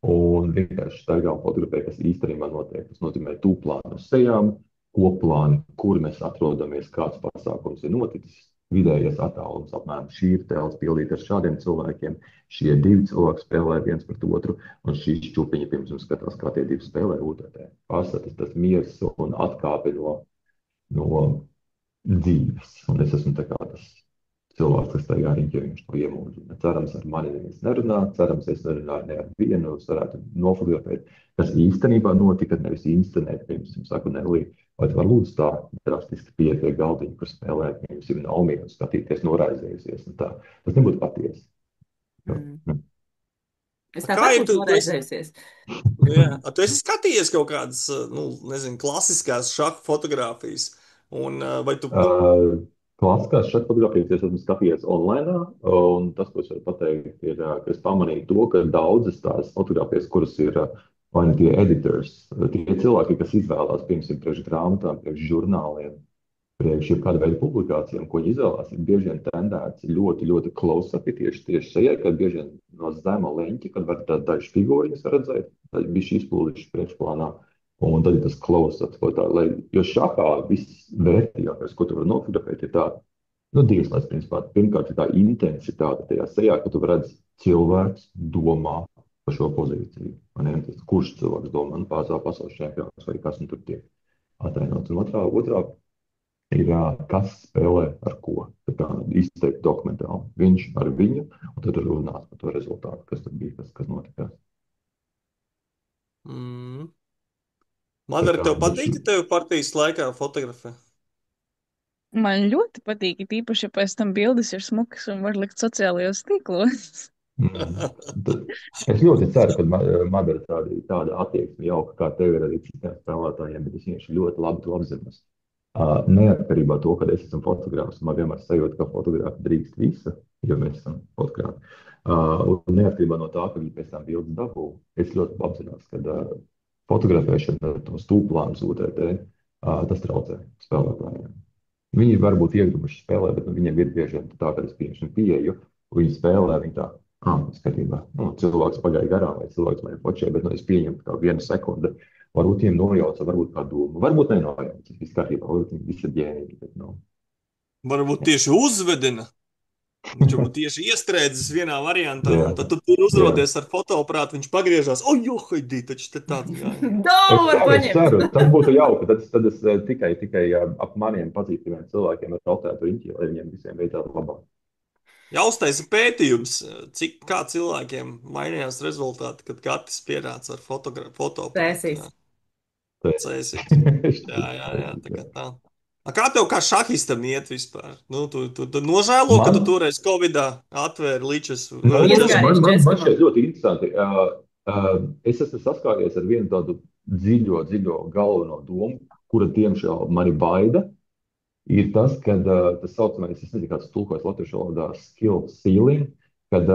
un vienkārši staigā un fotografē, kas īstenībā notiek. Tas nozīmē tūplānu uz sejām, koplāni, kur mēs atrodamies, kāds pasākums ir noticis. Vidējais attālums apmēram šī ir tēls pildīt ar šādiem cilvēkiem. Šie divi cilvēki spēlē viens pret otru, un šī šķupiņa pirms mums skatās, kā tie divi spēlē UTT. Pārstāties tas miers un atkāpe no dzīves. Un es esmu tā kā tas cilvēks, kas tajā riņķī viņš to iemūžina. Cerams, ar mani neviens nerunā, cerams, es nerunāju ne ar vienu, es varētu nofotografēt, kas īstenībā notika, nevis inscenēt, pirms jums saku, Nelī, vai tu var lūdzu tā drastiski pieiet pie galdiņa, kur spēlē, jums ir Naomi un skatīties noraizējusies. Tā. Tas nebūtu patiesi. Es tāpat būtu noraizējusies. Jā. Tu esi skatījies kaut kādas, nezinu, klasiskās šaha fotogrāfijas, un vai tu... Klasiskās šaha fotogrāfijas es esmu skatījies online, un tas, ko es varu pateikt, ir, ka es pamanīju to, ka daudzas tās fotogrāfijas, kuras ir vai ne tie editors, tie cilvēki, kas izvēlās, piemēram, priekš grāmatām, priekš žurnāliem, priekš jebkāda veida publikācijām, ko viņi izvēlās, ir bieži vien trendēts ļoti, ļoti close-upi tieši šajā, kad bieži vien no zema leņķa, kad var dažas figūriņas redzēt, tad bija šī izpildījuši priekšplānā. Un tad ir tas close-ups, jo šahā viss vērtīgākais, ko tu vari nofotografēt, ir tā, divas lietas, principā. Pirmkārt, ir tā intensitāte tajā sejā, ka tu redz cilvēks domā par šo pozīciju. Kurš cilvēks domā, pārsvarā pasaules čempions vai kas tur tiek atainots. Un otrā ir, kas spēlē ar ko. Tā kā izteikti dokumentāli. Viņš ar viņu, un tad runās par to rezultātu, kas tur bija, kas notikās. Madara, tev patīk, ka tev partijas laikā fotografē? Man ļoti patīk, īpaši, ja pēc tam bildes ir smukas un var likt sociālajos tīklos. Es ļoti ceru, ka Madara tāda attieksme jauka, kā tev ir arī citiem spēlētājiem, bet es vienkārši ļoti labi to apzinos. Neatkarībā to, ka es esmu fotogrāfs, man vienmēr sajūta, ka fotogrāfi drīkst visa, jo mēs esam fotografi. Un neatkarībā no tā, ka viņi pēc tam bildes dabū, es ļoti apzinos, ka fotografēšana, tos tūplānus UTT, tas traucē spēlētājiem. Viņi varbūt iegrubuši spēlē, bet viņiem ir bieži vien tā, ka es pieeju, viņi spēlē, viņi tā, skatībā, cilvēks pagāja garām, vai cilvēks mani fočē, bet es pieņemu tā 1 sekundi, varbūt viņiem nojauca, varbūt kā domu, varbūt nenojauca, viss kārtībā, varbūt viņi visi ir ģēnīgi, bet nav. Varbūt tieši uzvedina. Viņš jau tieši iestrēdzis vienā variantā, un tad tu tur uzrodies ar fotoaparātu, viņš pagriežās, johaidī, taču te tādu jāja. Es ceru, tas būtu jauka, tad es tikai ap maniem pazīstamiem cilvēkiem ar tautētu riņķi, lai viņiem visiem veicētu labāk. Jāuztaisa pētījums, kā cilvēkiem mainījās rezultāti, kad Gatis pierāds ar fotoaparātu. Cēsīs. Jā, tā kā tā. Kā tev kā šahistam iet vispār? Tu nožēlo, ka tu toreiz Covidā atvēri ličas? Man šeit ļoti interesanti. Es esmu saskāries ar vienu tādu dziļo galveno domu, kura diemžēl mani baida, ir tas, ka tas saucamais, es nezinu, kāds tulkojas latviešu valodā, skill ceiling, kad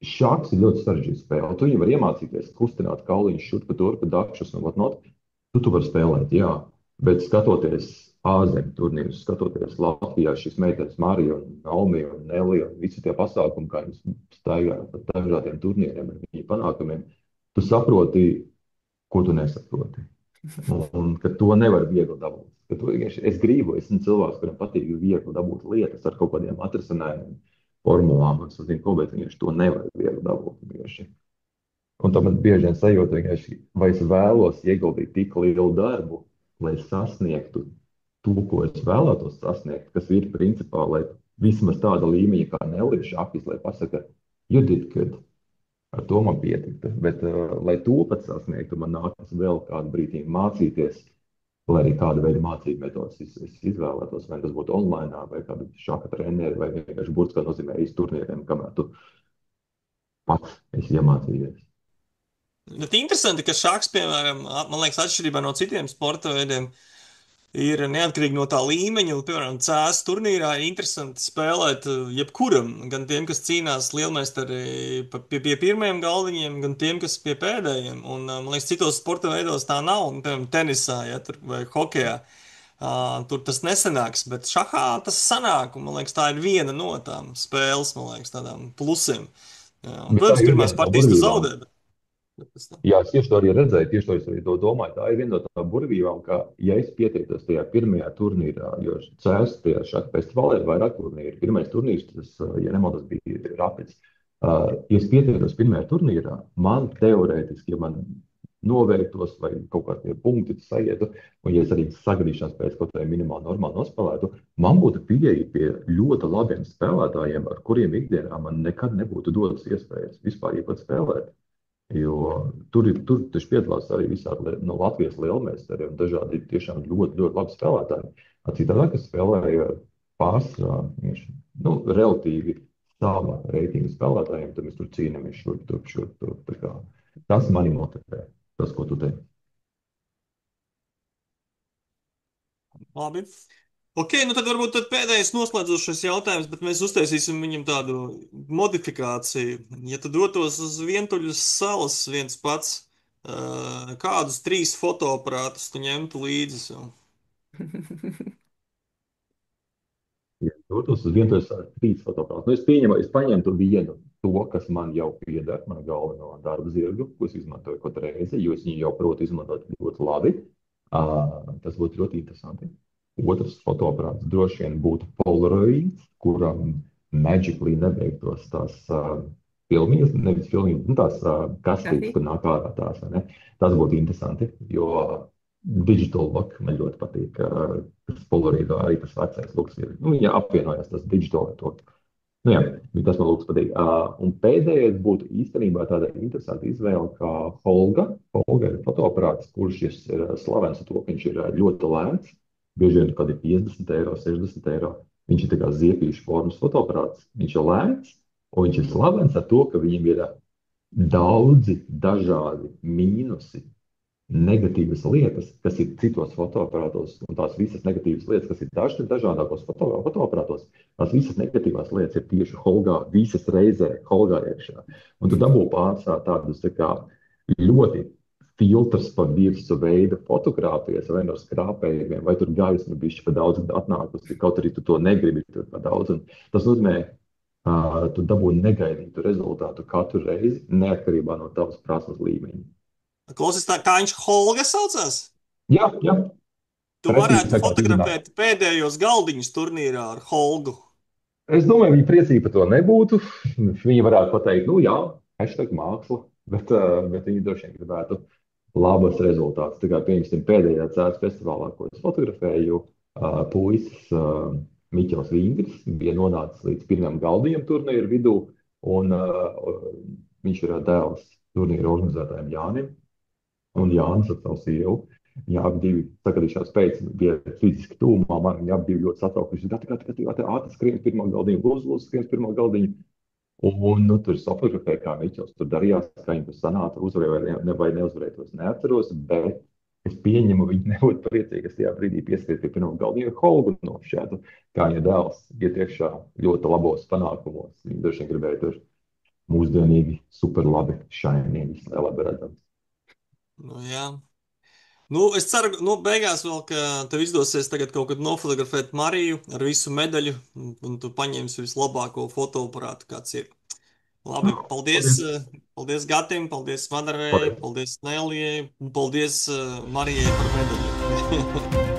šāks ir ļoti sarežģīta spēle. Tu jau vari iemācīties kustināt kauliņus šurp pa turp, dakšus un whatnot. Tu vari spēlēt, jā, bet skatoties ārzemju turnīrus, skatoties Latvijā šīs meitenes Mariju un Naomi un Nelija un visi tie pasākumi, kā viņas staigā pa dažādiem turnīriem ar viņu panākumiem, tu saproti, ko tu nesaproti. Un ka to nevar viegli dabūt. Ka tu vienkārši, es esmu cilvēks, kuram patīk viegli dabūt lietas ar kaut kādiem atrisinājumiem, formulām, un es zinu, ko, bet vienkārši to nevar viegli dabūt. Vienkārši. Un tam man bieži vien sajūta, vienkārši, vai es vēlos ieguldīt tik lielu darbu, lai sasniegtu to, ko es vēlētos sasniegt, kas ir principā, lai vismaz tāda līmeņa kā Nelija Šakis, lai pasaka, you did good. Ar to man pietiktu. Bet, lai to pat sasniegtu, man nākas vēl kādu brīdi mācīties, lai arī kāda veida mācību metodas es izvēlētos, vai tas būtu online, vai kāda šāda treneri, vai vienkārši burtiskā nozīmē iz turnīriem, kamēr tu pats esi iemācījies. Bet interesanti, ka šāks, piemēram, man liekas, atšķirībā no citiem sporta veidiem, ir neatkarīgi no tā līmeņa. Piemēram, CS turnīrā ir interesanti spēlēt jebkuram, gan tiem, kas cīnās lielmeistari pie pirmajiem galdiņiem, gan tiem, kas pie pēdējiem. Un, man liekas, citos sporta veidos tā nav, piemēram, tenisā, ja, vai hokejā. Tur tas nesanāks, bet šahā tas sanāk, un man liekas, tā ir viena no tām spēles, man liekas, tādām plusiem. Jā, un, protams, pirmās partijas tu zaudē, bet pēc tam. Jā, es tieši to arī redzēju, tieši to es arī domāju. Tā ir viena no tādām burvībām, ka, ja es pieteiktos tajā pirmajā turnīrā, jo CS tajā šāda festivālā ir vairāk turnīri. Pirmais turnīrs, tas, ja nemaldos, bija Rapids. Ja es pieteiktos pirmajā turnīrā, man teorētiski, ja man noveiktos vai kaut kādi punkti saietu, un ja es arī sagadīšanās pēc kaut kādai minimāli normāli nospēlētu, man būtu pieeja pie ļoti labiem spēlētājiem, ar kuriem ikdienā man nekad nebūtu dotas iespējas vispār iepāt spēlēt. Jo tur taču piedalās arī visādi no Latvijas lielmeistari un dažādi tiešām ļoti, ļoti labi spēlētāji. Citādi, kas spēlēja pārsvarā, relatīvi sava reitinga spēlētājiem, tad mēs tur cīnāmies šurp. Tas mani motivē, tas, ko tu teici. Labi. Ok, tad varbūt pēdējais noslēdzošais jautājums, bet mēs uztaisīsim viņam tādu modifikāciju. Ja tu dotos uz Vientuļas salas viens pats, kādus 3 fotoaparātus tu ņemtu līdzi? Ja dotos uz Vientuļas salas 3 fotoaparātus, es paņemtu vienu, to, kas man jau pieder, mana galveno darba zirgu, ko es izmantoju kaut reizi, jo es viņu jau protu izmantot ļoti labi. Tas būtu ļoti interesanti. Otrs fotoaparāts droši vien būtu Polaroids, kuram magically nebeigtos tās filmiņas, nevis filmiņas, tās kastītes, kur nāk ārā tās. Ne? Tas būtu interesanti, jo digital look man ļoti patīk. Tas Polaroidā arī tas vecais looks ir. Ja apvienojas tas digital ar to. Jā, tas man lūks patīk. Un pēdējais būtu īstenībā tāda interesanta izvēle kā Holga. Holga ir fotoaparāts, kurš ir slavens ar to, ka viņš ir ļoti lēts. Bieži vien kādi 50 eiro, 60 eiro. Viņš ir tā kā ziepīšu formas fotoaparāts. Viņš ir lēts, un viņš ir slavens ar to, ka viņam ir daudzi dažādi mīnusi, negatīvas lietas, kas ir citos fotoaparātos, un tās visas negatīvas lietas, kas ir dažādākos fotoaparātos, tās visas negatīvās lietas ir tieši Holgā, visas reizē Holgā iekšā. Un tu dabū pārsvarā tādus tā kā ļoti filtrs pa virsu veida fotogrāfijas, vai no skrāpējumiem, vai tur gaisma bišķi pa daudz atnākusi, kaut arī tu to negribi tur pa daudz. Un tas nozīmē, tu dabū negaidītu rezultātu katru reizi, neatkarībā no tavas prasmes līmeņa. Klausies, tā kā viņš Holga saucās? Jā. Tu varētu fotografēt pēdējos galdiņus turnīrā ar Holgu. Es domāju, viņi priecīgi par to nebūtu. Viņi varētu pateikt, jā, #māksla, bet viņi droši vien gribētu labas rezultātus. Tā kā, piemēram, pēdējā CS festivālā, ko es fotografēju, puisis Miķels Vingris bija nonācis līdz pirmajam galdiņam turnīru vidū, un viņš ir dēls turnīru organizētājiem Jānim, un Jānis ar savu sievu. Jā, abi divi sagadījušās pēc, bija fiziski tūmā, man viņi abi ļoti satraukuši. Gati, ātri skrien pirmā galdiņu, lūdzu, skrien pirmā galdiņu. Un nu, tur sofotografēja, kā Miķels tur darījās, kā viņam tur sanāca, uzvarēja vai neuzvarēja, to es neatceros, bet es pieņemu, viņi nebūtu priecīgi, ka es tajā brīdī pieskries pie pirmā galda, jo Holganu šķiet, kā viņa dēls iet iekšā ļoti labos panākumos. Viņi droši vien gribēja tur mūsdienīgi, super labi, šainīgi, lai labi redzams. Nu, jā. Nu, es ceru, beigās vēl, ka tev izdosies tagad kaut kad nofotografēt Mariju ar visu medaļu, un tu paņemsi vislabāko fotoaparātu, kāds ir. Labi, paldies, Paldies! paldies Gatim, paldies Madarē, Paldies! paldies Nēlijai, un paldies Marijai par medaļu.